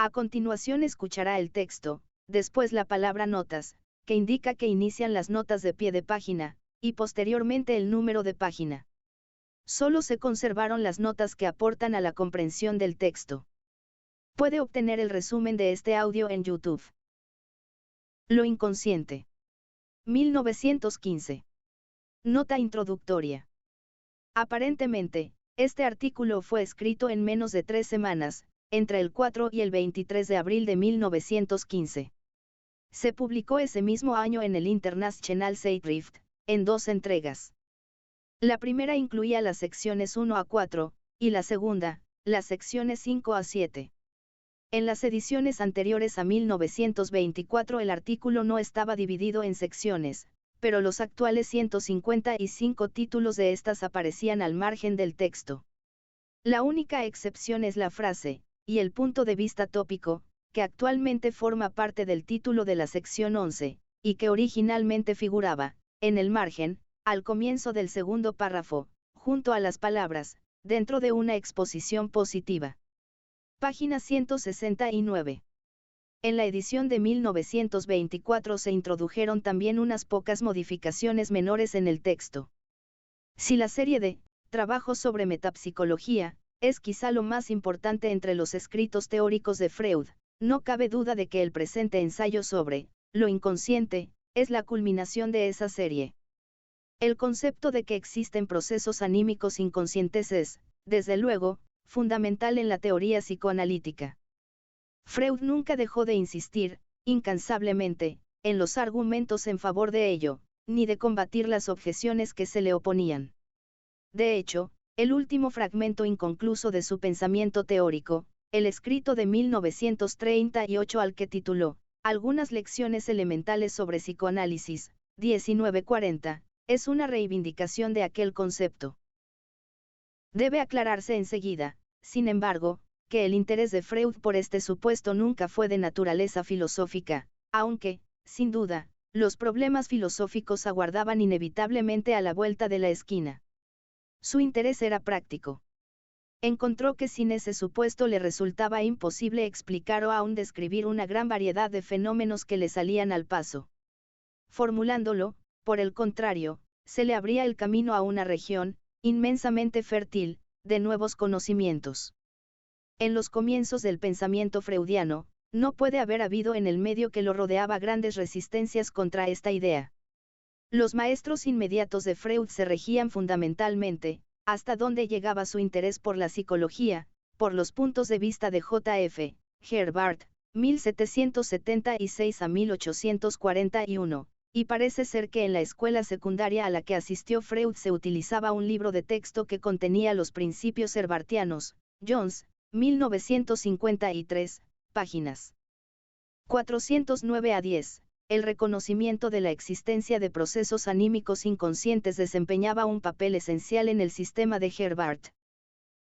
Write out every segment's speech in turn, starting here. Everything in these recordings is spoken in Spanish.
A continuación escuchará el texto, después la palabra notas, que indica que inician las notas de pie de página, y posteriormente el número de página. Solo se conservaron las notas que aportan a la comprensión del texto. Puede obtener el resumen de este audio en YouTube. Lo inconsciente. 1915. Nota introductoria. Aparentemente, este artículo fue escrito en menos de 3 semanas, entre el 4 y el 23 de abril de 1915. Se publicó ese mismo año en el International Zeitschrift, en 2 entregas. La primera incluía las secciones 1 a 4, y la segunda, las secciones 5 a 7. En las ediciones anteriores a 1924 el artículo no estaba dividido en secciones, pero los actuales 155 títulos de estas aparecían al margen del texto. La única excepción es la frase, y el punto de vista tópico, que actualmente forma parte del título de la sección 11, y que originalmente figuraba, en el margen, al comienzo del segundo párrafo, junto a las palabras, dentro de una exposición positiva. Página 169. En la edición de 1924 se introdujeron también unas pocas modificaciones menores en el texto. Si la serie de trabajos sobre metapsicología es quizá lo más importante entre los escritos teóricos de Freud, no cabe duda de que el presente ensayo sobre lo inconsciente es la culminación de esa serie. El concepto de que existen procesos anímicos inconscientes es, desde luego, fundamental en la teoría psicoanalítica. Freud nunca dejó de insistir, incansablemente, en los argumentos en favor de ello, ni de combatir las objeciones que se le oponían. De hecho, el último fragmento inconcluso de su pensamiento teórico, el escrito de 1938 al que tituló, Algunas lecciones elementales sobre psicoanálisis, 1940, es una reivindicación de aquel concepto. Debe aclararse enseguida, sin embargo, que el interés de Freud por este supuesto nunca fue de naturaleza filosófica, aunque, sin duda, los problemas filosóficos aguardaban inevitablemente a la vuelta de la esquina. Su interés era práctico. Encontró que sin ese supuesto le resultaba imposible explicar o aún describir una gran variedad de fenómenos que le salían al paso. Formulándolo, por el contrario, se le abría el camino a una región, inmensamente fértil, de nuevos conocimientos. En los comienzos del pensamiento freudiano, no puede haber habido en el medio que lo rodeaba grandes resistencias contra esta idea. Los maestros inmediatos de Freud se regían fundamentalmente, hasta donde llegaba su interés por la psicología, por los puntos de vista de J.F. Herbart, 1776 a 1841, y parece ser que en la escuela secundaria a la que asistió Freud se utilizaba un libro de texto que contenía los principios herbartianos, Jones, 1953, páginas 409 a 10. El reconocimiento de la existencia de procesos anímicos inconscientes desempeñaba un papel esencial en el sistema de Herbart.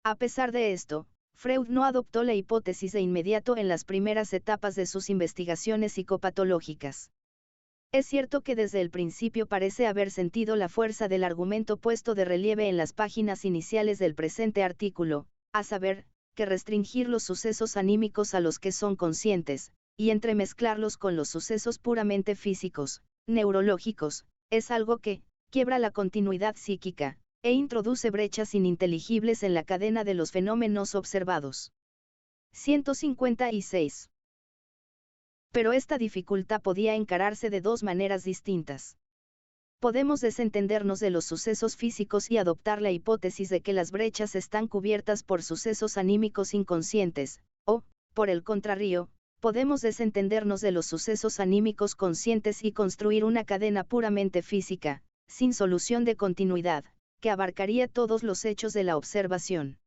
A pesar de esto, Freud no adoptó la hipótesis de inmediato en las primeras etapas de sus investigaciones psicopatológicas. Es cierto que desde el principio parece haber sentido la fuerza del argumento puesto de relieve en las páginas iniciales del presente artículo, a saber, que restringir los sucesos anímicos a los que son conscientes, y entremezclarlos con los sucesos puramente físicos, neurológicos, es algo que quiebra la continuidad psíquica, e introduce brechas ininteligibles en la cadena de los fenómenos observados. 156. Pero esta dificultad podía encararse de dos maneras distintas. Podemos desentendernos de los sucesos físicos y adoptar la hipótesis de que las brechas están cubiertas por sucesos anímicos inconscientes, o, por el contrario, podemos desentendernos de los sucesos anímicos conscientes y construir una cadena puramente física, sin solución de continuidad, que abarcaría todos los hechos de la observación.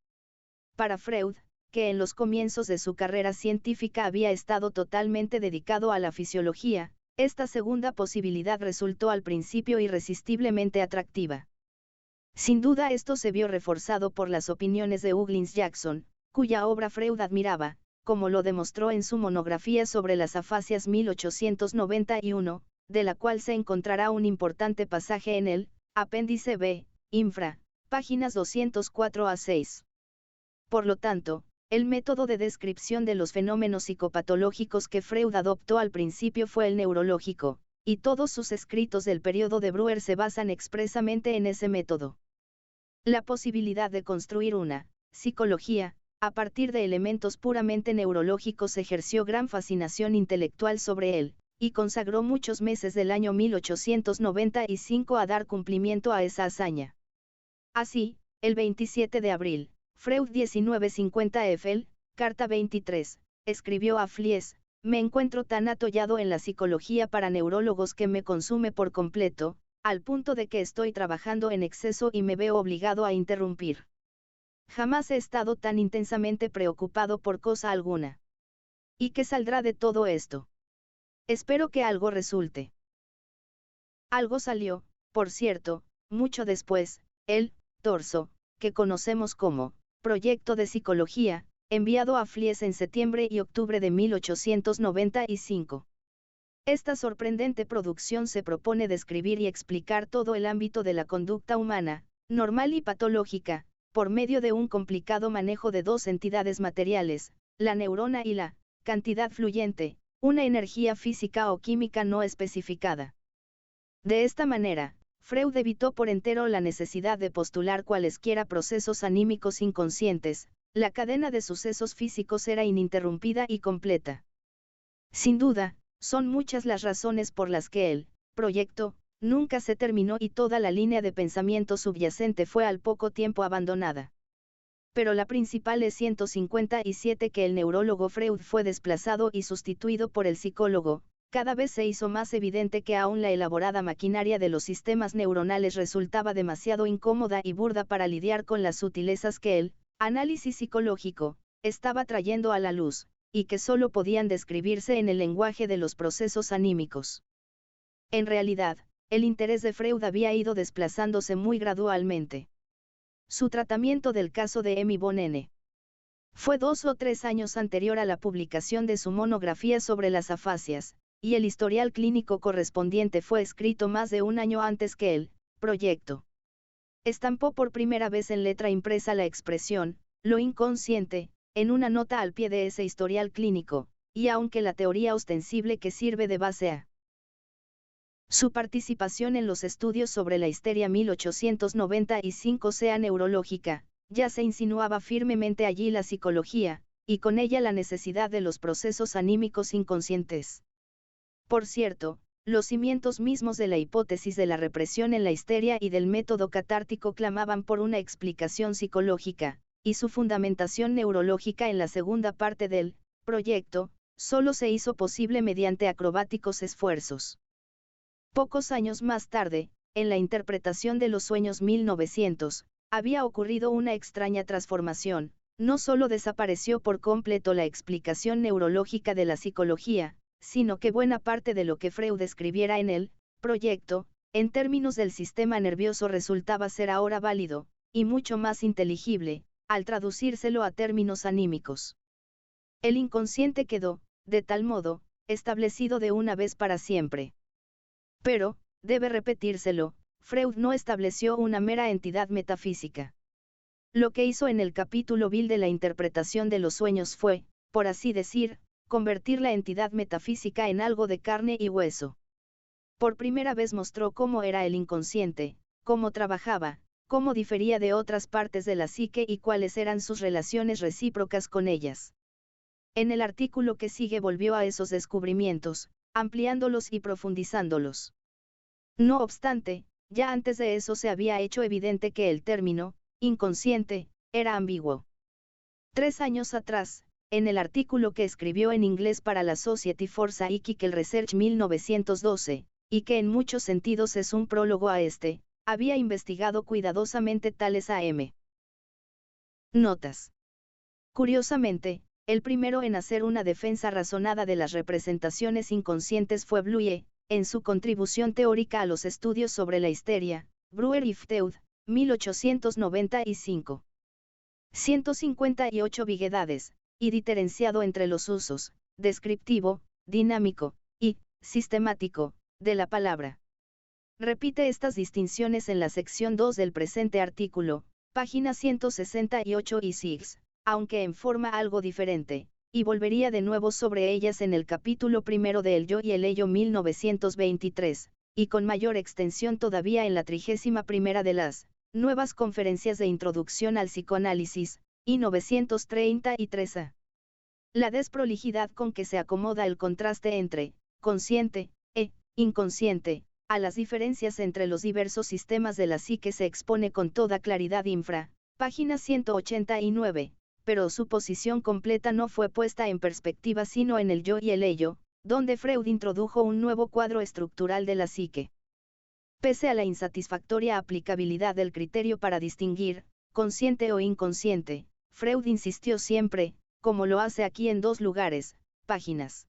Para Freud, que en los comienzos de su carrera científica había estado totalmente dedicado a la fisiología, esta segunda posibilidad resultó al principio irresistiblemente atractiva. Sin duda esto se vio reforzado por las opiniones de Huggins Jackson, cuya obra Freud admiraba, como lo demostró en su monografía sobre las afasias 1891, de la cual se encontrará un importante pasaje en el apéndice B, infra, páginas 204 a 6. Por lo tanto, El método de descripción de los fenómenos psicopatológicos que Freud adoptó al principio fue el neurológico, y todos sus escritos del periodo de Breuer se basan expresamente en ese método. La posibilidad de construir una psicología a partir de elementos puramente neurológicos ejerció gran fascinación intelectual sobre él, y consagró muchos meses del año 1895 a dar cumplimiento a esa hazaña. Así, el 27 de abril, Freud 1950 Eiffel, carta 23, escribió a Fliess: me encuentro tan atollado en la psicología para neurólogos que me consume por completo, al punto de que estoy trabajando en exceso y me veo obligado a interrumpir. Jamás he estado tan intensamente preocupado por cosa alguna. ¿Y qué saldrá de todo esto? Espero que algo resulte. Algo salió, por cierto, mucho después, el torso, que conocemos como Proyecto de Psicología, enviado a Fliess en septiembre y octubre de 1895. Esta sorprendente producción se propone describir y explicar todo el ámbito de la conducta humana, normal y patológica, por medio de un complicado manejo de dos entidades materiales, la neurona y la cantidad fluyente, una energía física o química no especificada. De esta manera, Freud evitó por entero la necesidad de postular cualesquiera procesos anímicos inconscientes, la cadena de sucesos físicos era ininterrumpida y completa. Sin duda, son muchas las razones por las que el proyecto nunca se terminó y toda la línea de pensamiento subyacente fue al poco tiempo abandonada. Pero la principal es 157 que el neurólogo Freud fue desplazado y sustituido por el psicólogo. Cada vez se hizo más evidente que aún la elaborada maquinaria de los sistemas neuronales resultaba demasiado incómoda y burda para lidiar con las sutilezas que el análisis psicológico estaba trayendo a la luz, y que solo podían describirse en el lenguaje de los procesos anímicos. En realidad, el interés de Freud había ido desplazándose muy gradualmente. Su tratamiento del caso de Emmy von N. fue 2 o 3 años anterior a la publicación de su monografía sobre las afasias, y el historial clínico correspondiente fue escrito más de un año antes que el proyecto. Estampó por primera vez en letra impresa la expresión, lo inconsciente, en una nota al pie de ese historial clínico, y aunque la teoría ostensible que sirve de base a su participación en los estudios sobre la histeria 1895 sea neurológica, ya se insinuaba firmemente allí la psicología, y con ella la necesidad de los procesos anímicos inconscientes. Por cierto, los cimientos mismos de la hipótesis de la represión en la histeria y del método catártico clamaban por una explicación psicológica, y su fundamentación neurológica en la segunda parte del proyecto, solo se hizo posible mediante acrobáticos esfuerzos. Pocos años más tarde, en la interpretación de los sueños 1900, había ocurrido una extraña transformación, no solo desapareció por completo la explicación neurológica de la psicología, sino que buena parte de lo que Freud escribiera en el proyecto, en términos del sistema nervioso resultaba ser ahora válido, y mucho más inteligible, al traducírselo a términos anímicos. El inconsciente quedó, de tal modo, establecido de una vez para siempre. Pero, debe repetírselo, Freud no estableció una mera entidad metafísica. Lo que hizo en el capítulo vil de la interpretación de los sueños fue, por así decir, convertir la entidad metafísica en algo de carne y hueso. Por primera vez mostró cómo era el inconsciente, cómo trabajaba, cómo difería de otras partes de la psique y cuáles eran sus relaciones recíprocas con ellas. En el artículo que sigue volvió a esos descubrimientos, ampliándolos y profundizándolos. No obstante, ya antes de eso se había hecho evidente que el término inconsciente era ambiguo. 3 años atrás, en el artículo que escribió en inglés para la Society for Psychical Research 1912, y que en muchos sentidos es un prólogo a este, había investigado cuidadosamente tales A.M. notas. Curiosamente, el primero en hacer una defensa razonada de las representaciones inconscientes fue Bluie, en su contribución teórica a los estudios sobre la histeria, Breuer y Freud, 1895. 158 vigedades, y diferenciado entre los usos, descriptivo, dinámico, y sistemático, de la palabra. Repite estas distinciones en la sección 2 del presente artículo, páginas 168 y 6. aunque en forma algo diferente, y volvería de nuevo sobre ellas en el capítulo primero de El Yo y el Ello 1923, y con mayor extensión todavía en la 31ª de las Nuevas Conferencias de Introducción al Psicoanálisis, y 933a. La desprolijidad con que se acomoda el contraste entre consciente e inconsciente, a las diferencias entre los diversos sistemas de la psique se expone con toda claridad página 189, pero su posición completa no fue puesta en perspectiva sino en El Yo y el Ello, donde Freud introdujo un nuevo cuadro estructural de la psique. Pese a la insatisfactoria aplicabilidad del criterio para distinguir consciente o inconsciente, Freud insistió siempre, como lo hace aquí en dos lugares, páginas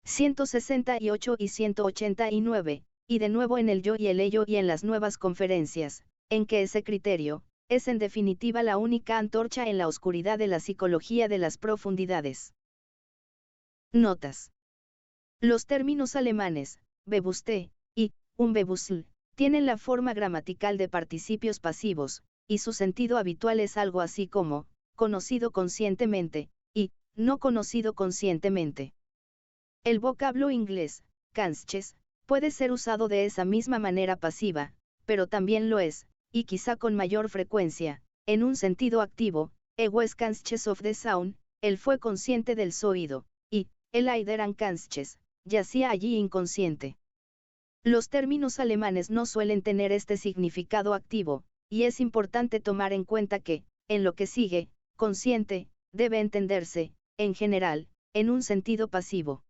168 y 189, y de nuevo en El Yo y el Ello y en las Nuevas Conferencias, en que ese criterio es en definitiva la única antorcha en la oscuridad de la psicología de las profundidades. Notas. Los términos alemanes, Bewusste, y Unbewusst, tienen la forma gramatical de participios pasivos, y su sentido habitual es algo así como, conocido conscientemente, y, no conocido conscientemente. El vocablo inglés, conscious, puede ser usado de esa misma manera pasiva, pero también lo es, y quizá con mayor frecuencia, en un sentido activo, he was conscious of the sound, él fue consciente del sonido, y, el either unconscious, yacía allí inconsciente. Los términos alemanes no suelen tener este significado activo, y es importante tomar en cuenta que, en lo que sigue, consciente, debe entenderse, en general, en un sentido pasivo.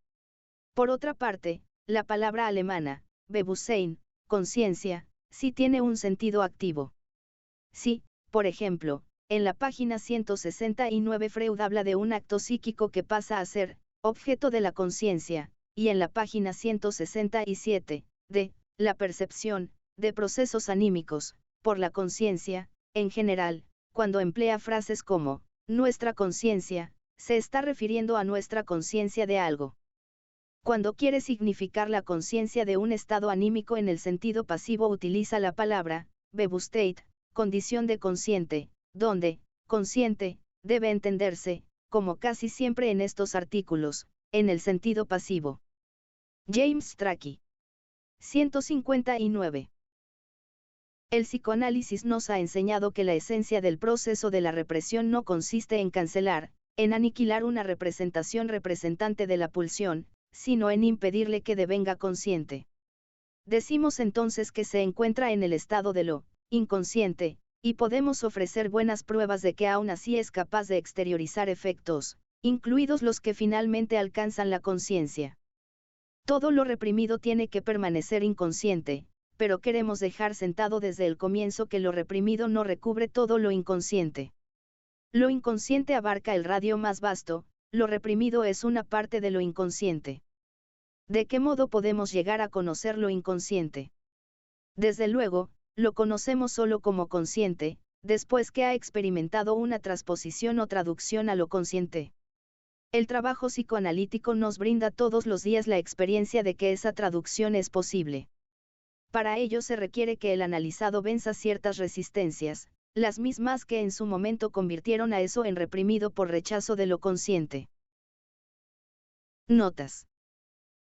Por otra parte, la palabra alemana, Bewusstsein, conciencia, sí tiene un sentido activo. Sí, por ejemplo, en la página 169 Freud habla de un acto psíquico que pasa a ser objeto de la conciencia, y en la página 167, de la percepción de procesos anímicos, por la conciencia, en general, cuando emplea frases como nuestra conciencia, se está refiriendo a nuestra conciencia de algo. Cuando quiere significar la conciencia de un estado anímico en el sentido pasivo utiliza la palabra Bewusstheit, condición de consciente, donde consciente debe entenderse, como casi siempre en estos artículos, en el sentido pasivo. James Strachey. 159. El psicoanálisis nos ha enseñado que la esencia del proceso de la represión no consiste en cancelar, en aniquilar una representación representante de la pulsión, sino en impedirle que devenga consciente. Decimos entonces que se encuentra en el estado de lo inconsciente, y podemos ofrecer buenas pruebas de que aún así es capaz de exteriorizar efectos, incluidos los que finalmente alcanzan la conciencia. Todo lo reprimido tiene que permanecer inconsciente, pero queremos dejar sentado desde el comienzo que lo reprimido no recubre todo lo inconsciente. Lo inconsciente abarca el radio más vasto, lo reprimido es una parte de lo inconsciente. ¿De qué modo podemos llegar a conocer lo inconsciente? Desde luego, lo conocemos solo como consciente, después que ha experimentado una transposición o traducción a lo consciente. El trabajo psicoanalítico nos brinda todos los días la experiencia de que esa traducción es posible. Para ello se requiere que el analizado venza ciertas resistencias, las mismas que en su momento convirtieron a eso en reprimido por rechazo de lo consciente. Notas.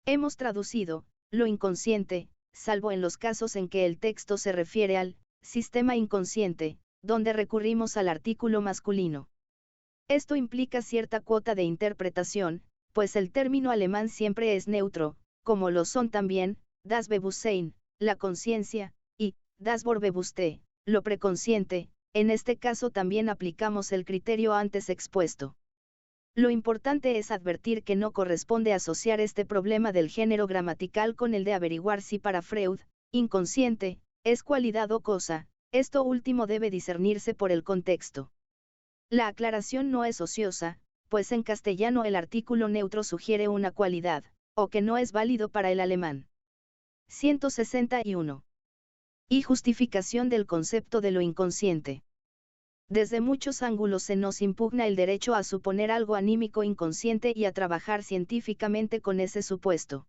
Hemos traducido lo inconsciente, salvo en los casos en que el texto se refiere al sistema inconsciente, donde recurrimos al artículo masculino. Esto implica cierta cuota de interpretación, pues el término alemán siempre es neutro, como lo son también das Bewusstsein, la conciencia, y das Vorbewusste, lo preconsciente. En este caso también aplicamos el criterio antes expuesto. Lo importante es advertir que no corresponde asociar este problema del género gramatical con el de averiguar si para Freud, inconsciente, es cualidad o cosa, esto último debe discernirse por el contexto. La aclaración no es ociosa, pues en castellano el artículo neutro sugiere una cualidad, o que no es válido para el alemán. 161. Y justificación del concepto de lo inconsciente. Desde muchos ángulos se nos impugna el derecho a suponer algo anímico inconsciente y a trabajar científicamente con ese supuesto.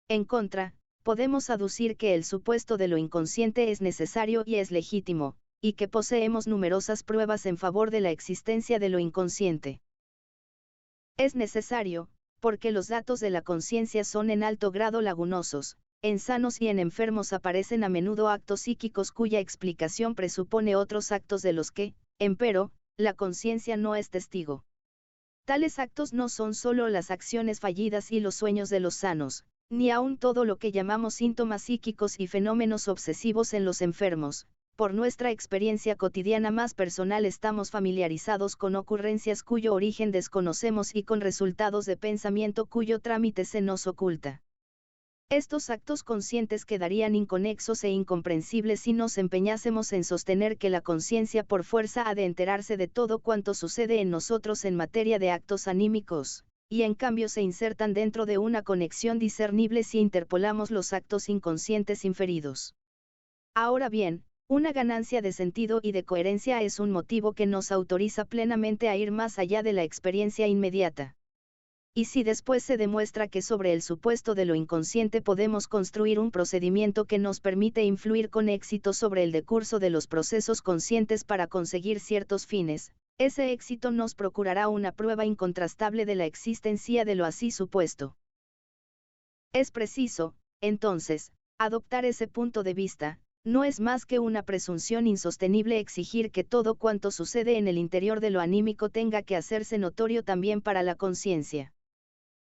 En contra, podemos aducir que el supuesto de lo inconsciente es necesario y es legítimo, y que poseemos numerosas pruebas en favor de la existencia de lo inconsciente. Es necesario, porque los datos de la conciencia son en alto grado lagunosos, en sanos y en enfermos aparecen a menudo actos psíquicos cuya explicación presupone otros actos de los que, empero, la conciencia no es testigo. Tales actos no son solo las acciones fallidas y los sueños de los sanos, ni aun todo lo que llamamos síntomas psíquicos y fenómenos obsesivos en los enfermos. Por nuestra experiencia cotidiana más personal estamos familiarizados con ocurrencias cuyo origen desconocemos y con resultados de pensamiento cuyo trámite se nos oculta. Estos actos conscientes quedarían inconexos e incomprensibles si nos empeñásemos en sostener que la conciencia por fuerza ha de enterarse de todo cuanto sucede en nosotros en materia de actos anímicos, y en cambio se insertan dentro de una conexión discernible si interpolamos los actos inconscientes inferidos. Ahora bien, una ganancia de sentido y de coherencia es un motivo que nos autoriza plenamente a ir más allá de la experiencia inmediata. Y si después se demuestra que sobre el supuesto de lo inconsciente podemos construir un procedimiento que nos permite influir con éxito sobre el decurso de los procesos conscientes para conseguir ciertos fines, ese éxito nos procurará una prueba incontrastable de la existencia de lo así supuesto. Es preciso, entonces, adoptar ese punto de vista. No es más que una presunción insostenible exigir que todo cuanto sucede en el interior de lo anímico tenga que hacerse notorio también para la conciencia.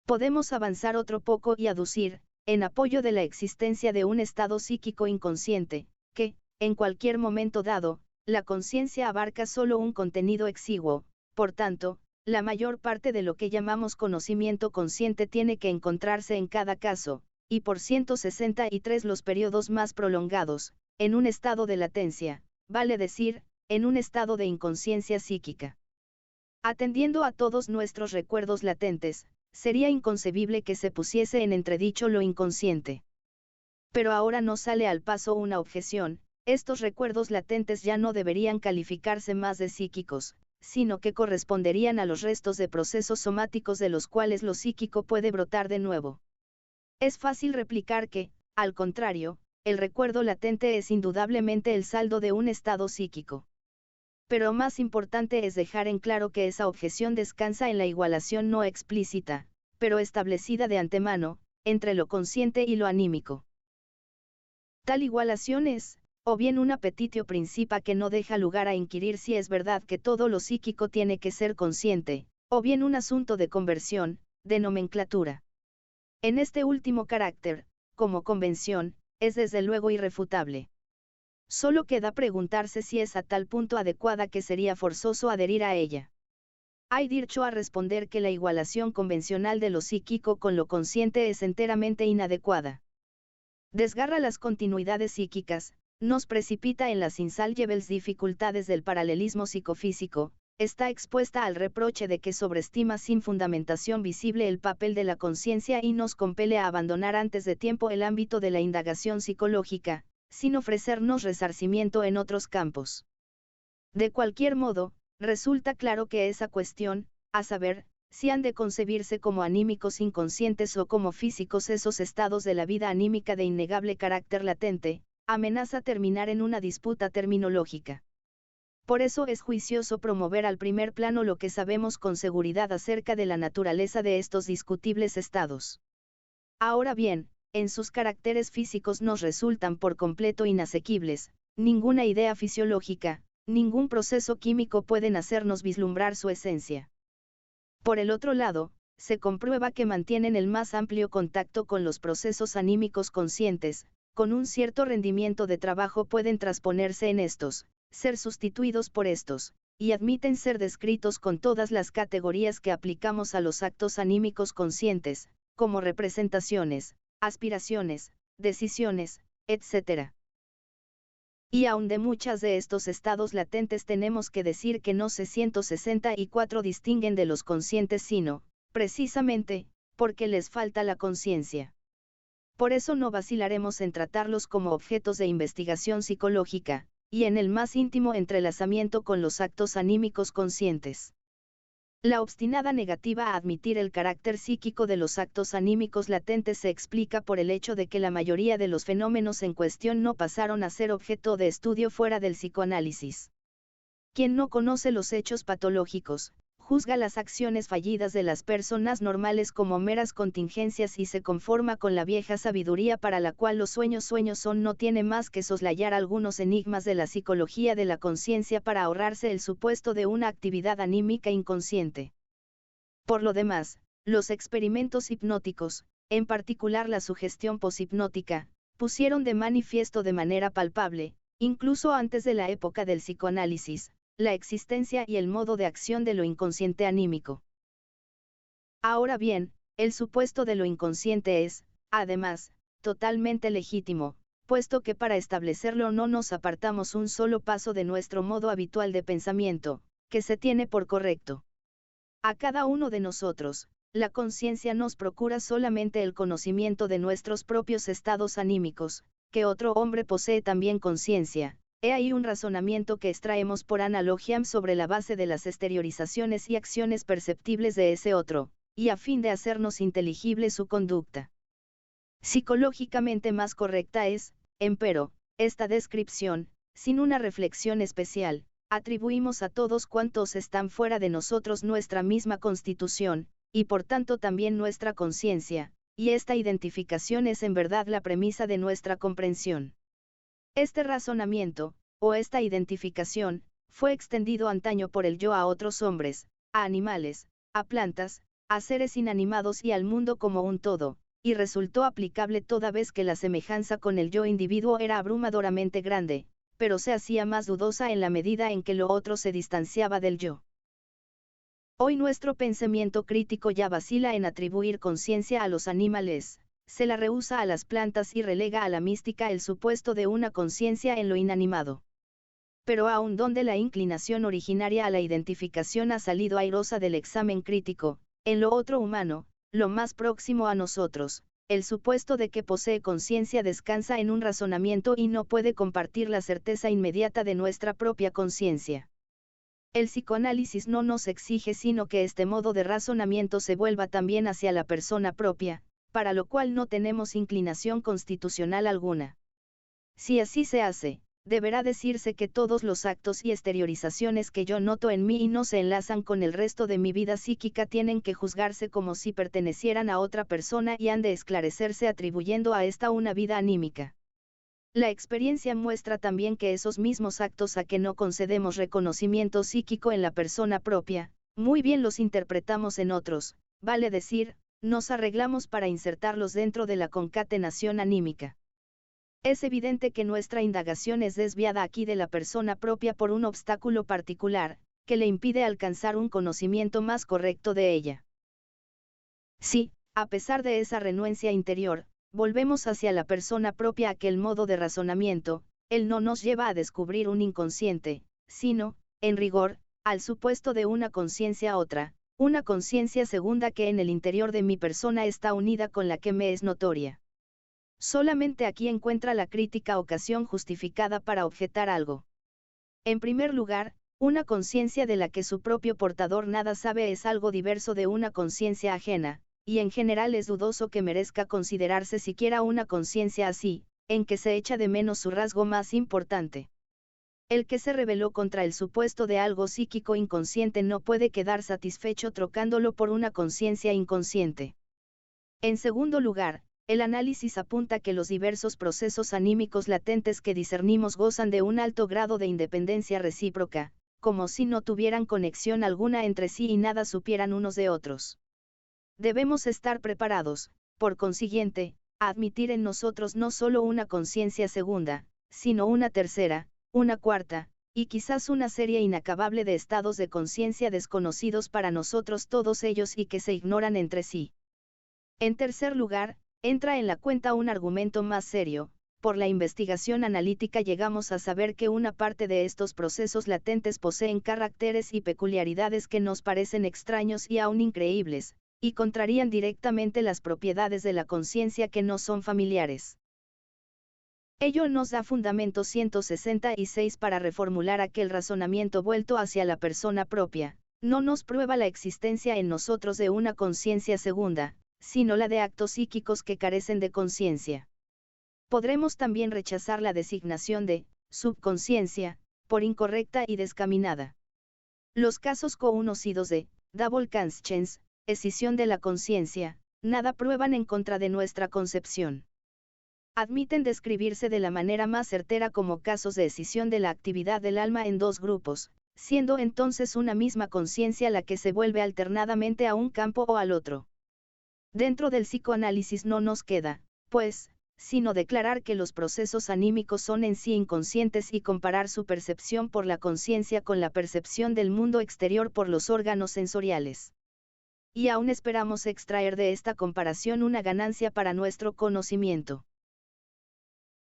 Podemos avanzar otro poco y aducir, en apoyo de la existencia de un estado psíquico inconsciente, que, en cualquier momento dado, la conciencia abarca solo un contenido exiguo, por tanto, la mayor parte de lo que llamamos conocimiento consciente tiene que encontrarse en cada caso, y por 163 los periodos más prolongados, en un estado de latencia, vale decir, en un estado de inconsciencia psíquica. Atendiendo a todos nuestros recuerdos latentes, sería inconcebible que se pusiese en entredicho lo inconsciente. Pero ahora nos sale al paso una objeción: estos recuerdos latentes ya no deberían calificarse más de psíquicos, sino que corresponderían a los restos de procesos somáticos de los cuales lo psíquico puede brotar de nuevo. Es fácil replicar que, al contrario, el recuerdo latente es indudablemente el saldo de un estado psíquico. Pero más importante es dejar en claro que esa objeción descansa en la igualación no explícita, pero establecida de antemano, entre lo consciente y lo anímico. Tal igualación es, o bien un appetitio principia que no deja lugar a inquirir si es verdad que todo lo psíquico tiene que ser consciente, o bien un asunto de conversión, de nomenclatura. En este último carácter, como convención, es desde luego irrefutable. Solo queda preguntarse si es a tal punto adecuada que sería forzoso adherir a ella. Hay dicho a responder que la igualación convencional de lo psíquico con lo consciente es enteramente inadecuada. Desgarra las continuidades psíquicas, nos precipita en las insalvables dificultades del paralelismo psicofísico, está expuesta al reproche de que sobreestima sin fundamentación visible el papel de la conciencia y nos compele a abandonar antes de tiempo el ámbito de la indagación psicológica, sin ofrecernos resarcimiento en otros campos. De cualquier modo, resulta claro que esa cuestión, a saber, si han de concebirse como anímicos inconscientes o como físicos esos estados de la vida anímica de innegable carácter latente, amenaza terminar en una disputa terminológica. Por eso es juicioso promover al primer plano lo que sabemos con seguridad acerca de la naturaleza de estos discutibles estados. Ahora bien, en sus caracteres físicos nos resultan por completo inasequibles, ninguna idea fisiológica, ningún proceso químico pueden hacernos vislumbrar su esencia. Por el otro lado, se comprueba que mantienen el más amplio contacto con los procesos anímicos conscientes, con un cierto rendimiento de trabajo pueden transponerse en estos, ser sustituidos por estos, y admiten ser descritos con todas las categorías que aplicamos a los actos anímicos conscientes, como representaciones, aspiraciones, decisiones, etc. Y aun de muchas de estos estados latentes tenemos que decir que no se 164 distinguen de los conscientes sino, precisamente, porque les falta la conciencia. Por eso no vacilaremos en tratarlos como objetos de investigación psicológica, y en el más íntimo entrelazamiento con los actos anímicos conscientes. La obstinada negativa a admitir el carácter psíquico de los actos anímicos latentes se explica por el hecho de que la mayoría de los fenómenos en cuestión no pasaron a ser objeto de estudio fuera del psicoanálisis. Quien no conoce los hechos patológicos, juzga las acciones fallidas de las personas normales como meras contingencias y se conforma con la vieja sabiduría para la cual los sueños son no tiene más que soslayar algunos enigmas de la psicología de la conciencia para ahorrarse el supuesto de una actividad anímica inconsciente. Por lo demás, los experimentos hipnóticos, en particular la sugestión poshipnótica, pusieron de manifiesto de manera palpable, incluso antes de la época del psicoanálisis, la existencia y el modo de acción de lo inconsciente anímico. Ahora bien, el supuesto de lo inconsciente es, además, totalmente legítimo, puesto que para establecerlo no nos apartamos un solo paso de nuestro modo habitual de pensamiento, que se tiene por correcto. A cada uno de nosotros, la conciencia nos procura solamente el conocimiento de nuestros propios estados anímicos, que otro hombre posee también conciencia. He ahí un razonamiento que extraemos por analogia sobre la base de las exteriorizaciones y acciones perceptibles de ese otro, y a fin de hacernos inteligible su conducta. Psicológicamente más correcta es, empero, esta descripción, sin una reflexión especial, atribuimos a todos cuantos están fuera de nosotros nuestra misma constitución, y por tanto también nuestra conciencia, y esta identificación es en verdad la premisa de nuestra comprensión. Este razonamiento, o esta identificación, fue extendido antaño por el yo a otros hombres, a animales, a plantas, a seres inanimados y al mundo como un todo, y resultó aplicable toda vez que la semejanza con el yo individuo era abrumadoramente grande, pero se hacía más dudosa en la medida en que lo otro se distanciaba del yo. Hoy nuestro pensamiento crítico ya vacila en atribuir conciencia a los animales, se la rehúsa a las plantas y relega a la mística el supuesto de una conciencia en lo inanimado. Pero aun donde la inclinación originaria a la identificación ha salido airosa del examen crítico, en lo otro humano, lo más próximo a nosotros, el supuesto de que posee conciencia descansa en un razonamiento y no puede compartir la certeza inmediata de nuestra propia conciencia. El psicoanálisis no nos exige sino que este modo de razonamiento se vuelva también hacia la persona propia, para lo cual no tenemos inclinación constitucional alguna. Si así se hace, deberá decirse que todos los actos y exteriorizaciones que yo noto en mí y no se enlazan con el resto de mi vida psíquica tienen que juzgarse como si pertenecieran a otra persona y han de esclarecerse atribuyendo a esta una vida anímica. La experiencia muestra también que esos mismos actos a que no concedemos reconocimiento psíquico en la persona propia, muy bien los interpretamos en otros, vale decir, nos arreglamos para insertarlos dentro de la concatenación anímica. Es evidente que nuestra indagación es desviada aquí de la persona propia por un obstáculo particular, que le impide alcanzar un conocimiento más correcto de ella. Si, a pesar de esa renuencia interior, volvemos hacia la persona propia aquel modo de razonamiento, él no nos lleva a descubrir un inconsciente, sino, en rigor, al supuesto de una conciencia otra, una conciencia segunda que en el interior de mi persona está unida con la que me es notoria. Solamente aquí encuentra la crítica ocasión justificada para objetar algo. En primer lugar, una conciencia de la que su propio portador nada sabe es algo diverso de una conciencia ajena, y en general es dudoso que merezca considerarse siquiera una conciencia así, en que se echa de menos su rasgo más importante. El que se rebeló contra el supuesto de algo psíquico inconsciente no puede quedar satisfecho trocándolo por una conciencia inconsciente. En segundo lugar, el análisis apunta que los diversos procesos anímicos latentes que discernimos gozan de un alto grado de independencia recíproca, como si no tuvieran conexión alguna entre sí y nada supieran unos de otros. Debemos estar preparados, por consiguiente, a admitir en nosotros no solo una conciencia segunda, sino una tercera, una cuarta, y quizás una serie inacabable de estados de conciencia desconocidos para nosotros todos ellos y que se ignoran entre sí. En tercer lugar, entra en la cuenta un argumento más serio. Por la investigación analítica llegamos a saber que una parte de estos procesos latentes poseen caracteres y peculiaridades que nos parecen extraños y aún increíbles, y contrarían directamente las propiedades de la conciencia que no son familiares. Ello nos da fundamento 166 para reformular aquel razonamiento vuelto hacia la persona propia. no nos prueba la existencia en nosotros de una conciencia segunda, sino la de actos psíquicos que carecen de conciencia. Podremos también rechazar la designación de subconsciencia, por incorrecta y descaminada. Los casos conocidos de double conscience, escisión de la conciencia, nada prueban en contra de nuestra concepción. Admiten describirse de la manera más certera como casos de escisión de la actividad del alma en dos grupos, siendo entonces una misma conciencia la que se vuelve alternadamente a un campo o al otro. Dentro del psicoanálisis no nos queda, pues, sino declarar que los procesos anímicos son en sí inconscientes y comparar su percepción por la conciencia con la percepción del mundo exterior por los órganos sensoriales. Y aún esperamos extraer de esta comparación una ganancia para nuestro conocimiento.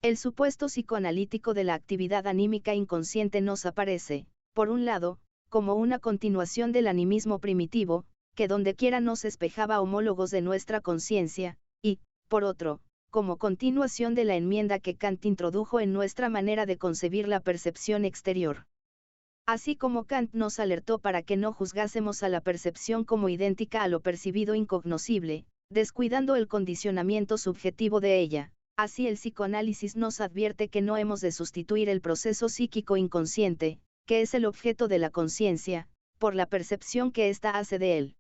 El supuesto psicoanalítico de la actividad anímica inconsciente nos aparece, por un lado, como una continuación del animismo primitivo, que dondequiera nos espejaba homólogos de nuestra conciencia, y, por otro, como continuación de la enmienda que Kant introdujo en nuestra manera de concebir la percepción exterior. Así como Kant nos alertó para que no juzgásemos a la percepción como idéntica a lo percibido incognoscible, descuidando el condicionamiento subjetivo de ella, así el psicoanálisis nos advierte que no hemos de sustituir el proceso psíquico inconsciente, que es el objeto de la conciencia, por la percepción que ésta hace de él.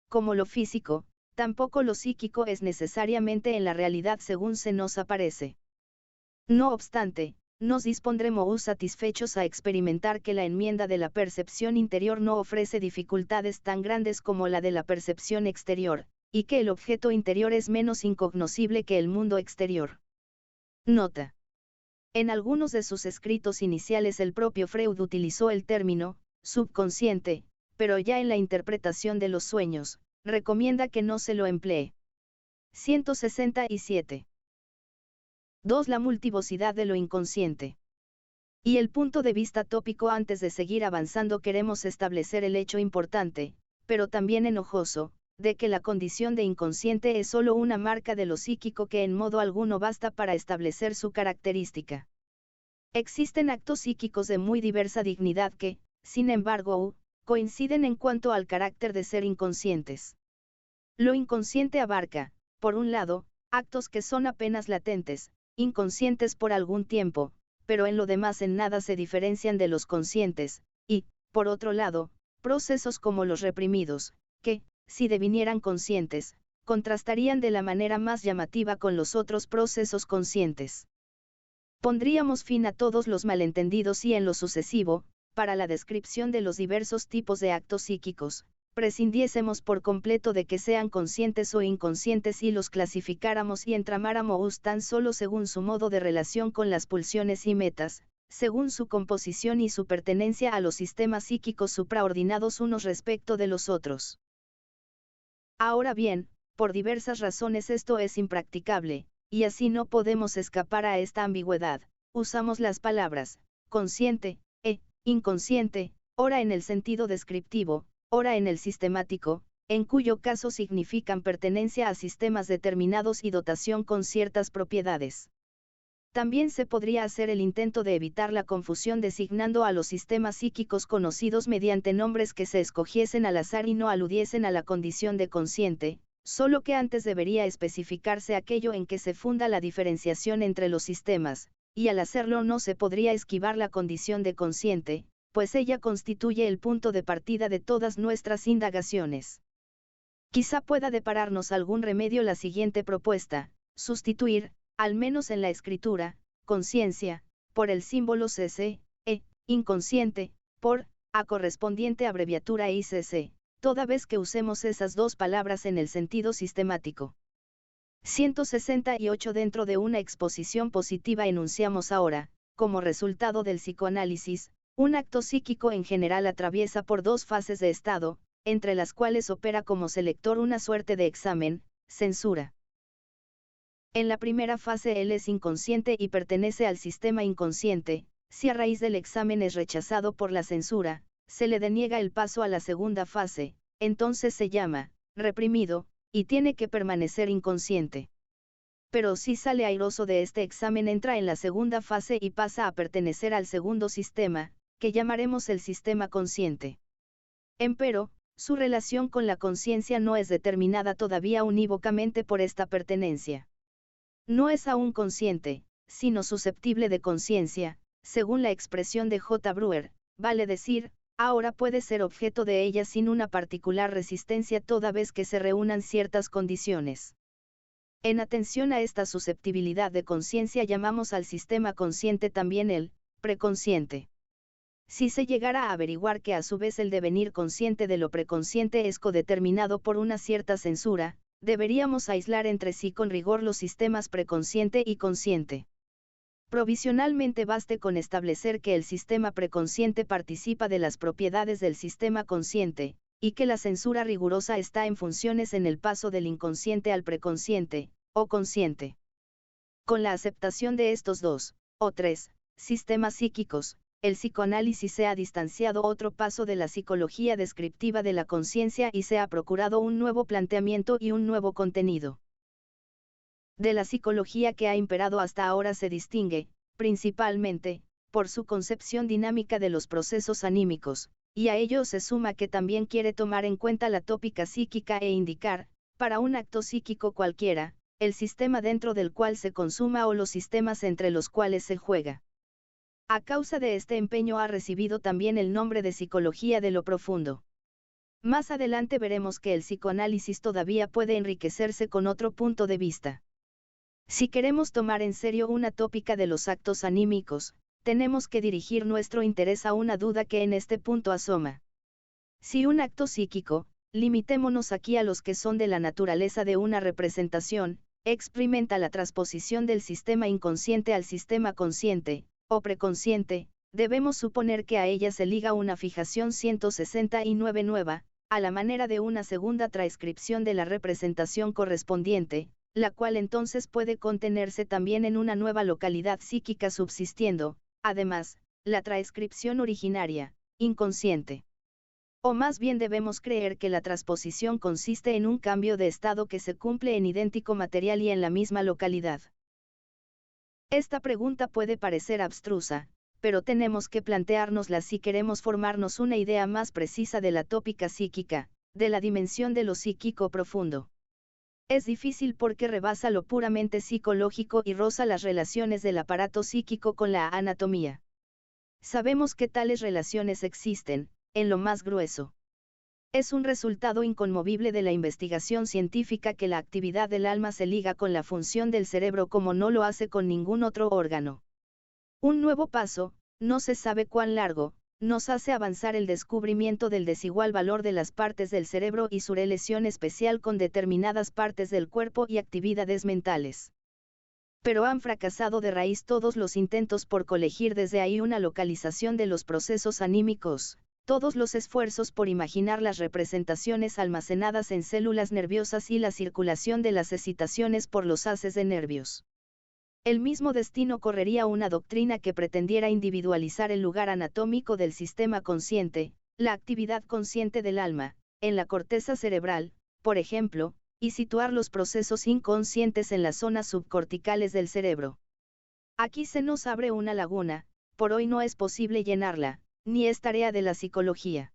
Como lo físico, tampoco lo psíquico es necesariamente en la realidad según se nos aparece. No obstante, nos dispondremos satisfechos a experimentar que la enmienda de la percepción interior no ofrece dificultades tan grandes como la de la percepción exterior, y que el objeto interior es menos incognoscible que el mundo exterior. Nota. En algunos de sus escritos iniciales el propio Freud utilizó el término subconsciente, pero ya en la interpretación de los sueños, recomienda que no se lo emplee. 167. 2. La multivocidad de lo inconsciente. Y el punto de vista tópico. Antes de seguir avanzando queremos establecer el hecho importante, pero también enojoso, de que la condición de inconsciente es solo una marca de lo psíquico que en modo alguno basta para establecer su característica. Existen actos psíquicos de muy diversa dignidad que, sin embargo, coinciden en cuanto al carácter de ser inconscientes. Lo inconsciente abarca, por un lado, actos que son apenas latentes, inconscientes por algún tiempo, pero en lo demás en nada se diferencian de los conscientes, y, por otro lado, procesos como los reprimidos, que, si devinieran conscientes, contrastarían de la manera más llamativa con los otros procesos conscientes. Pondríamos fin a todos los malentendidos y en lo sucesivo, para la descripción de los diversos tipos de actos psíquicos, prescindiésemos por completo de que sean conscientes o inconscientes y los clasificáramos y entramáramos tan solo según su modo de relación con las pulsiones y metas, según su composición y su pertenencia a los sistemas psíquicos supraordinados unos respecto de los otros. Ahora bien, por diversas razones esto es impracticable, y así no podemos escapar a esta ambigüedad. Usamos las palabras consciente e inconsciente, ora en el sentido descriptivo, ora en el sistemático, en cuyo caso significan pertenencia a sistemas determinados y dotación con ciertas propiedades. También se podría hacer el intento de evitar la confusión designando a los sistemas psíquicos conocidos mediante nombres que se escogiesen al azar y no aludiesen a la condición de consciente, solo que antes debería especificarse aquello en que se funda la diferenciación entre los sistemas, y al hacerlo no se podría esquivar la condición de consciente, pues ella constituye el punto de partida de todas nuestras indagaciones. Quizá pueda depararnos algún remedio la siguiente propuesta: sustituir, al menos en la escritura, conciencia, por el símbolo cc, inconsciente, por, a correspondiente abreviatura ICC, toda vez que usemos esas dos palabras en el sentido sistemático. 168. Dentro de una exposición positiva enunciamos ahora, como resultado del psicoanálisis, un acto psíquico en general atraviesa por dos fases de estado, entre las cuales opera como selector una suerte de examen, censura. En la primera fase él es inconsciente y pertenece al sistema inconsciente. Si a raíz del examen es rechazado por la censura, se le deniega el paso a la segunda fase, entonces se llama reprimido, y tiene que permanecer inconsciente. Pero si sale airoso de este examen entra en la segunda fase y pasa a pertenecer al segundo sistema, que llamaremos el sistema consciente. Empero, su relación con la conciencia no es determinada todavía unívocamente por esta pertenencia. No es aún consciente, sino susceptible de conciencia, según la expresión de J. Breuer, vale decir, ahora puede ser objeto de ella sin una particular resistencia toda vez que se reúnan ciertas condiciones. En atención a esta susceptibilidad de conciencia llamamos al sistema consciente también el preconsciente. Si se llegara a averiguar que a su vez el devenir consciente de lo preconsciente es codeterminado por una cierta censura, deberíamos aislar entre sí con rigor los sistemas preconsciente y consciente. Provisionalmente baste con establecer que el sistema preconsciente participa de las propiedades del sistema consciente, y que la censura rigurosa está en funciones en el paso del inconsciente al preconsciente, o consciente. Con la aceptación de estos dos, o tres, sistemas psíquicos, el psicoanálisis se ha distanciado otro paso de la psicología descriptiva de la conciencia y se ha procurado un nuevo planteamiento y un nuevo contenido. De la psicología que ha imperado hasta ahora se distingue, principalmente, por su concepción dinámica de los procesos anímicos, y a ello se suma que también quiere tomar en cuenta la tópica psíquica e indicar, para un acto psíquico cualquiera, el sistema dentro del cual se consuma o los sistemas entre los cuales se juega. A causa de este empeño ha recibido también el nombre de psicología de lo profundo. Más adelante veremos que el psicoanálisis todavía puede enriquecerse con otro punto de vista. Si queremos tomar en serio una tópica de los actos anímicos, tenemos que dirigir nuestro interés a una duda que en este punto asoma. Si un acto psíquico, limitémonos aquí a los que son de la naturaleza de una representación, experimenta la transposición del sistema inconsciente al sistema consciente, o preconsciente, debemos suponer que a ella se liga una fijación 169 nueva, a la manera de una segunda transcripción de la representación correspondiente, la cual entonces puede contenerse también en una nueva localidad psíquica subsistiendo, además, la transcripción originaria, inconsciente. O más bien debemos creer que la transposición consiste en un cambio de estado que se cumple en idéntico material y en la misma localidad. Esta pregunta puede parecer abstrusa, pero tenemos que planteárnosla si queremos formarnos una idea más precisa de la tópica psíquica, de la dimensión de lo psíquico profundo. Es difícil porque rebasa lo puramente psicológico y roza las relaciones del aparato psíquico con la anatomía. Sabemos que tales relaciones existen, en lo más grueso. Es un resultado inconmovible de la investigación científica que la actividad del alma se liga con la función del cerebro como no lo hace con ningún otro órgano. Un nuevo paso, no se sabe cuán largo, nos hace avanzar el descubrimiento del desigual valor de las partes del cerebro y su relación especial con determinadas partes del cuerpo y actividades mentales. Pero han fracasado de raíz todos los intentos por colegir desde ahí una localización de los procesos anímicos, todos los esfuerzos por imaginar las representaciones almacenadas en células nerviosas y la circulación de las excitaciones por los haces de nervios. El mismo destino correría una doctrina que pretendiera individualizar el lugar anatómico del sistema consciente, la actividad consciente del alma, en la corteza cerebral, por ejemplo, y situar los procesos inconscientes en las zonas subcorticales del cerebro. Aquí se nos abre una laguna, por hoy no es posible llenarla, ni es tarea de la psicología.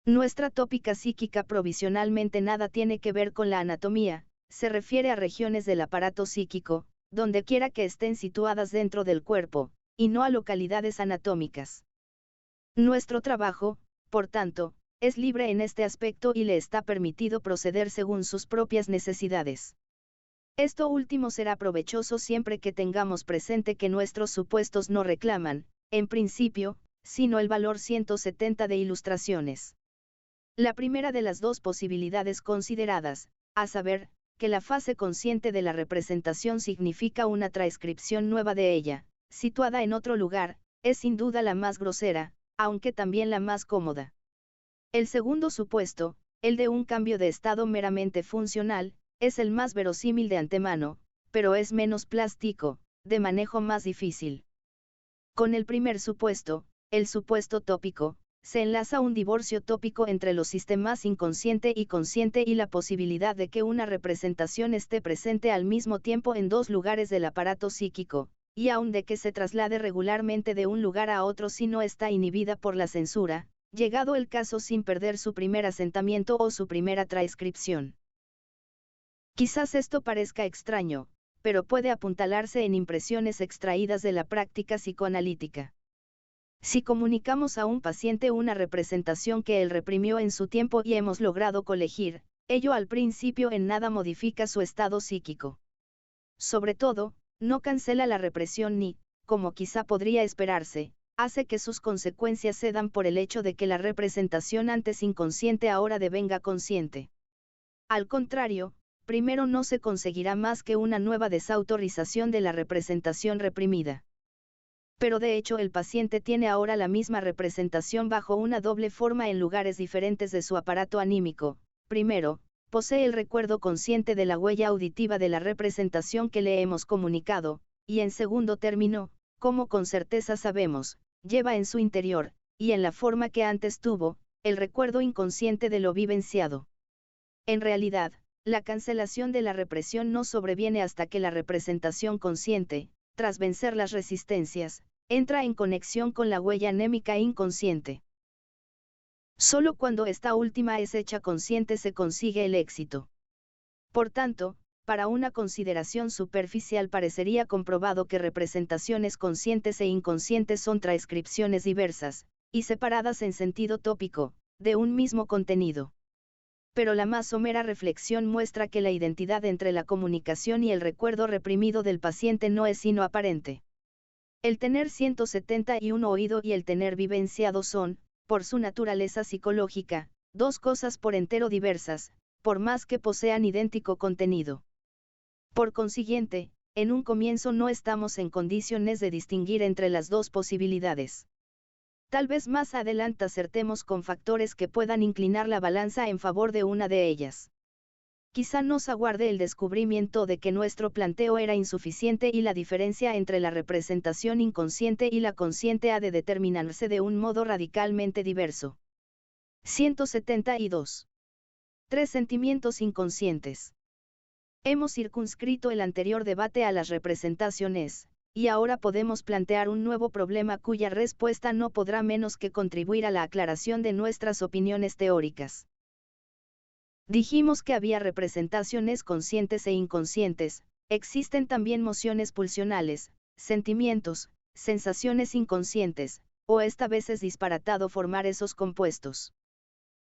Nuestra tópica psíquica provisionalmente nada tiene que ver con la anatomía, se refiere a regiones del aparato psíquico, donde quiera que estén situadas dentro del cuerpo, y no a localidades anatómicas. Nuestro trabajo, por tanto, es libre en este aspecto y le está permitido proceder según sus propias necesidades. Esto último será provechoso siempre que tengamos presente que nuestros supuestos no reclaman, en principio, sino el valor 170 de ilustraciones. La primera de las dos posibilidades consideradas, a saber, que la fase consciente de la representación significa una transcripción nueva de ella, situada en otro lugar, es sin duda la más grosera, aunque también la más cómoda. El segundo supuesto, el de un cambio de estado meramente funcional, es el más verosímil de antemano, pero es menos plástico, de manejo más difícil. Con el primer supuesto, el supuesto tópico, se enlaza un divorcio tópico entre los sistemas inconsciente y consciente y la posibilidad de que una representación esté presente al mismo tiempo en dos lugares del aparato psíquico, y aun de que se traslade regularmente de un lugar a otro si no está inhibida por la censura, llegado el caso sin perder su primer asentamiento o su primera transcripción. Quizás esto parezca extraño, pero puede apuntalarse en impresiones extraídas de la práctica psicoanalítica. Si comunicamos a un paciente una representación que él reprimió en su tiempo y hemos logrado colegir, ello al principio en nada modifica su estado psíquico. Sobre todo, no cancela la represión ni, como quizá podría esperarse, hace que sus consecuencias cedan por el hecho de que la representación antes inconsciente ahora devenga consciente. Al contrario, primero no se conseguirá más que una nueva desautorización de la representación reprimida. Pero de hecho el paciente tiene ahora la misma representación bajo una doble forma en lugares diferentes de su aparato anímico. Primero, posee el recuerdo consciente de la huella auditiva de la representación que le hemos comunicado, y en segundo término, como con certeza sabemos, lleva en su interior, y en la forma que antes tuvo, el recuerdo inconsciente de lo vivenciado. En realidad, la cancelación de la represión no sobreviene hasta que la representación consciente, tras vencer las resistencias, entra en conexión con la huella anémica inconsciente. Solo cuando esta última es hecha consciente se consigue el éxito. Por tanto, para una consideración superficial parecería comprobado que representaciones conscientes e inconscientes son transcripciones diversas, y separadas en sentido tópico, de un mismo contenido. Pero la más somera reflexión muestra que la identidad entre la comunicación y el recuerdo reprimido del paciente no es sino aparente. El tener 171 oído y el tener vivenciado son, por su naturaleza psicológica, dos cosas por entero diversas, por más que posean idéntico contenido. Por consiguiente, en un comienzo no estamos en condiciones de distinguir entre las dos posibilidades. Tal vez más adelante acertemos con factores que puedan inclinar la balanza en favor de una de ellas. Quizá nos aguarde el descubrimiento de que nuestro planteo era insuficiente y la diferencia entre la representación inconsciente y la consciente ha de determinarse de un modo radicalmente diverso. 172. 3 sentimientos inconscientes. Hemos circunscrito el anterior debate a las representaciones, y ahora podemos plantear un nuevo problema cuya respuesta no podrá menos que contribuir a la aclaración de nuestras opiniones teóricas. Dijimos que había representaciones conscientes e inconscientes, existen también mociones pulsionales, sentimientos, sensaciones inconscientes, o esta vez es disparatado formar esos compuestos.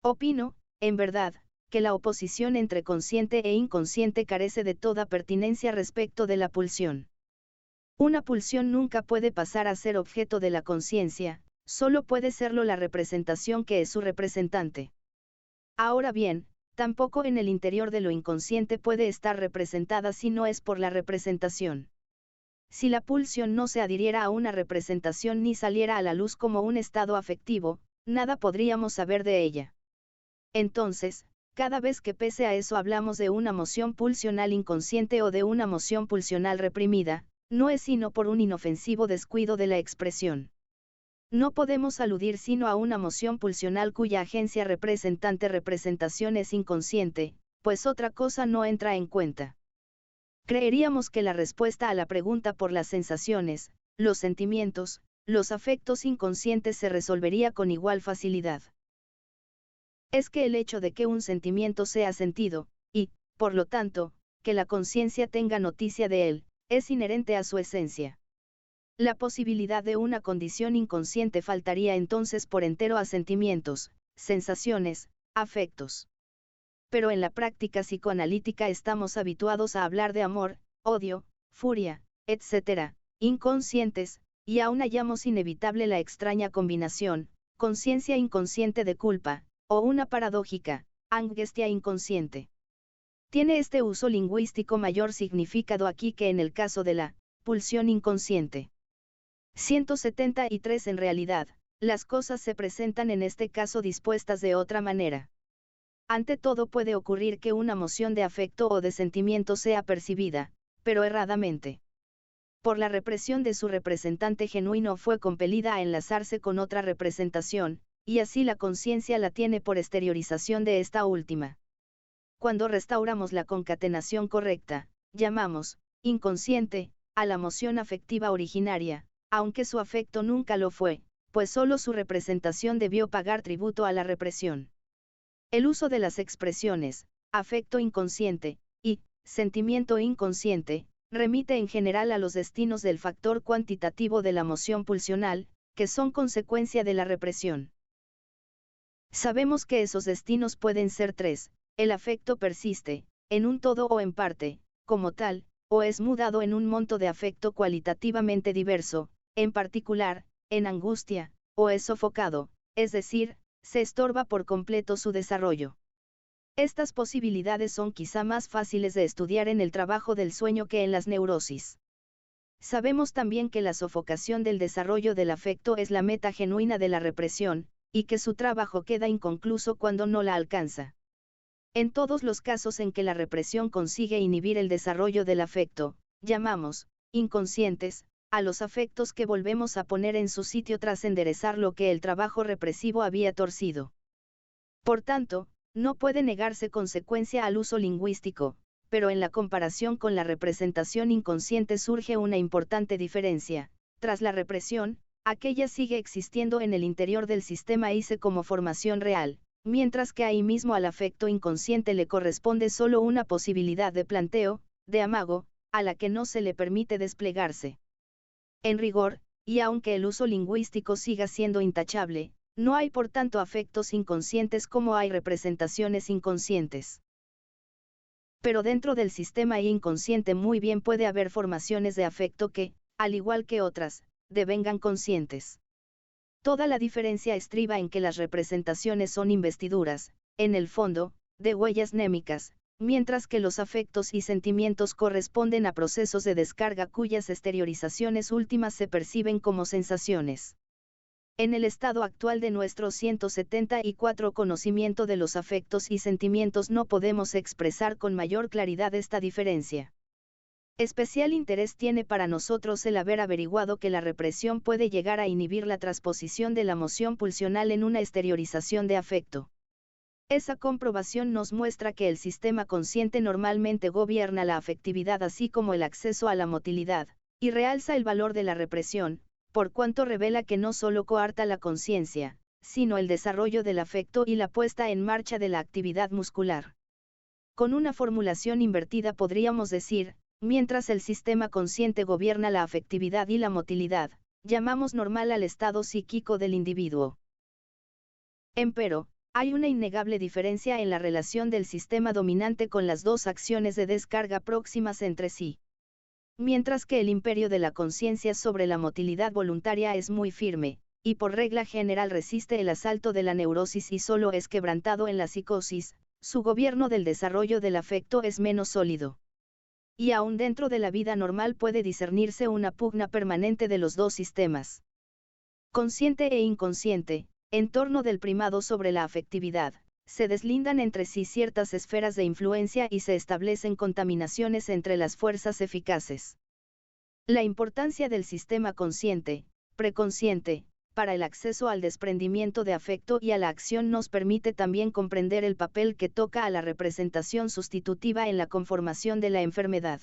Opino, en verdad, que la oposición entre consciente e inconsciente carece de toda pertinencia respecto de la pulsión. Una pulsión nunca puede pasar a ser objeto de la conciencia, solo puede serlo la representación que es su representante. Ahora bien, tampoco en el interior de lo inconsciente puede estar representada si no es por la representación. Si la pulsión no se adhiriera a una representación ni saliera a la luz como un estado afectivo, nada podríamos saber de ella. Entonces, cada vez que pese a eso hablamos de una moción pulsional inconsciente o de una moción pulsional reprimida, no es sino por un inofensivo descuido de la expresión. No podemos aludir sino a una moción pulsional cuya agencia representación es inconsciente, pues otra cosa no entra en cuenta. Creeríamos que la respuesta a la pregunta por las sensaciones, los sentimientos, los afectos inconscientes se resolvería con igual facilidad. Es que el hecho de que un sentimiento sea sentido, y, por lo tanto, que la conciencia tenga noticia de él, es inherente a su esencia. La posibilidad de una condición inconsciente faltaría entonces por entero a sentimientos, sensaciones, afectos. Pero en la práctica psicoanalítica estamos habituados a hablar de amor, odio, furia, etc., inconscientes, y aún hallamos inevitable la extraña combinación, conciencia inconsciente de culpa, o una paradójica, angustia inconsciente. Tiene este uso lingüístico mayor significado aquí que en el caso de la pulsión inconsciente. 173 En realidad, las cosas se presentan en este caso dispuestas de otra manera. Ante todo puede ocurrir que una moción de afecto o de sentimiento sea percibida, pero erradamente. Por la represión de su representante genuino fue compelida a enlazarse con otra representación, y así la conciencia la tiene por exteriorización de esta última. Cuando restauramos la concatenación correcta, llamamos inconsciente a la moción afectiva originaria, aunque su afecto nunca lo fue, pues solo su representación debió pagar tributo a la represión. El uso de las expresiones, afecto inconsciente, y sentimiento inconsciente, remite en general a los destinos del factor cuantitativo de la moción pulsional, que son consecuencia de la represión. Sabemos que esos destinos pueden ser tres: el afecto persiste, en un todo o en parte, como tal, o es mudado en un monto de afecto cualitativamente diverso, en particular, en angustia, o es sofocado, es decir, se estorba por completo su desarrollo. Estas posibilidades son quizá más fáciles de estudiar en el trabajo del sueño que en las neurosis. Sabemos también que la sofocación del desarrollo del afecto es la meta genuina de la represión, y que su trabajo queda inconcluso cuando no la alcanza. En todos los casos en que la represión consigue inhibir el desarrollo del afecto, llamamos inconscientes a los afectos que volvemos a poner en su sitio tras enderezar lo que el trabajo represivo había torcido. Por tanto, no puede negarse consecuencia al uso lingüístico, pero en la comparación con la representación inconsciente surge una importante diferencia. Tras la represión, aquella sigue existiendo en el interior del sistema ICE como formación real, mientras que ahí mismo al afecto inconsciente le corresponde solo una posibilidad de planteo, de amago, a la que no se le permite desplegarse. En rigor, y aunque el uso lingüístico siga siendo intachable, no hay por tanto afectos inconscientes como hay representaciones inconscientes. Pero dentro del sistema inconsciente muy bien puede haber formaciones de afecto que, al igual que otras, devengan conscientes. Toda la diferencia estriba en que las representaciones son investiduras, en el fondo, de huellas némicas, mientras que los afectos y sentimientos corresponden a procesos de descarga cuyas exteriorizaciones últimas se perciben como sensaciones. En el estado actual de nuestro 174 conocimiento de los afectos y sentimientos no podemos expresar con mayor claridad esta diferencia. Especial interés tiene para nosotros el haber averiguado que la represión puede llegar a inhibir la transposición de la moción pulsional en una exteriorización de afecto. Esa comprobación nos muestra que el sistema consciente normalmente gobierna la afectividad así como el acceso a la motilidad, y realza el valor de la represión, por cuanto revela que no solo coarta la conciencia, sino el desarrollo del afecto y la puesta en marcha de la actividad muscular. Con una formulación invertida podríamos decir: mientras el sistema consciente gobierna la afectividad y la motilidad, llamamos normal al estado psíquico del individuo. Empero, hay una innegable diferencia en la relación del sistema dominante con las dos acciones de descarga próximas entre sí. Mientras que el imperio de la conciencia sobre la motilidad voluntaria es muy firme, y por regla general resiste el asalto de la neurosis y solo es quebrantado en la psicosis, su gobierno del desarrollo del afecto es menos sólido. Y aún dentro de la vida normal puede discernirse una pugna permanente de los dos sistemas. Consciente e inconsciente, en torno del primado sobre la afectividad, se deslindan entre sí ciertas esferas de influencia y se establecen contaminaciones entre las fuerzas eficaces. La importancia del sistema consciente, preconsciente, para el acceso al desprendimiento de afecto y a la acción nos permite también comprender el papel que toca a la representación sustitutiva en la conformación de la enfermedad.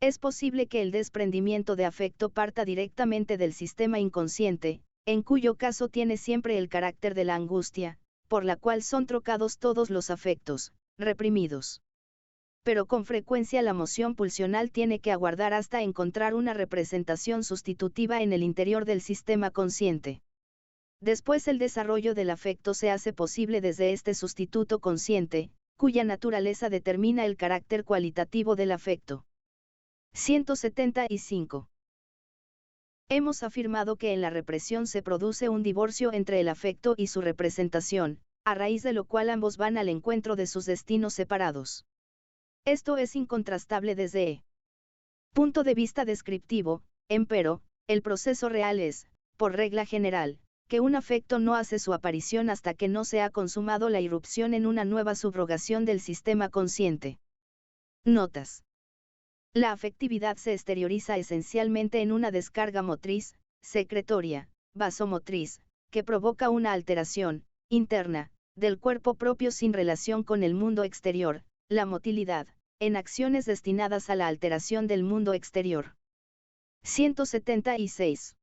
Es posible que el desprendimiento de afecto parta directamente del sistema inconsciente, en cuyo caso tiene siempre el carácter de la angustia, por la cual son trocados todos los afectos, reprimidos. Pero con frecuencia la moción pulsional tiene que aguardar hasta encontrar una representación sustitutiva en el interior del sistema consciente. Después el desarrollo del afecto se hace posible desde este sustituto consciente, cuya naturaleza determina el carácter cualitativo del afecto. 175. Hemos afirmado que en la represión se produce un divorcio entre el afecto y su representación, a raíz de lo cual ambos van al encuentro de sus destinos separados. Esto es incontrastable desde el punto de vista descriptivo, empero, el proceso real es, por regla general, que un afecto no hace su aparición hasta que no se ha consumado la irrupción en una nueva subrogación del sistema consciente. Notas. La afectividad se exterioriza esencialmente en una descarga motriz, secretoria, vasomotriz, que provoca una alteración, interna, del cuerpo propio sin relación con el mundo exterior, la motilidad, en acciones destinadas a la alteración del mundo exterior. 176.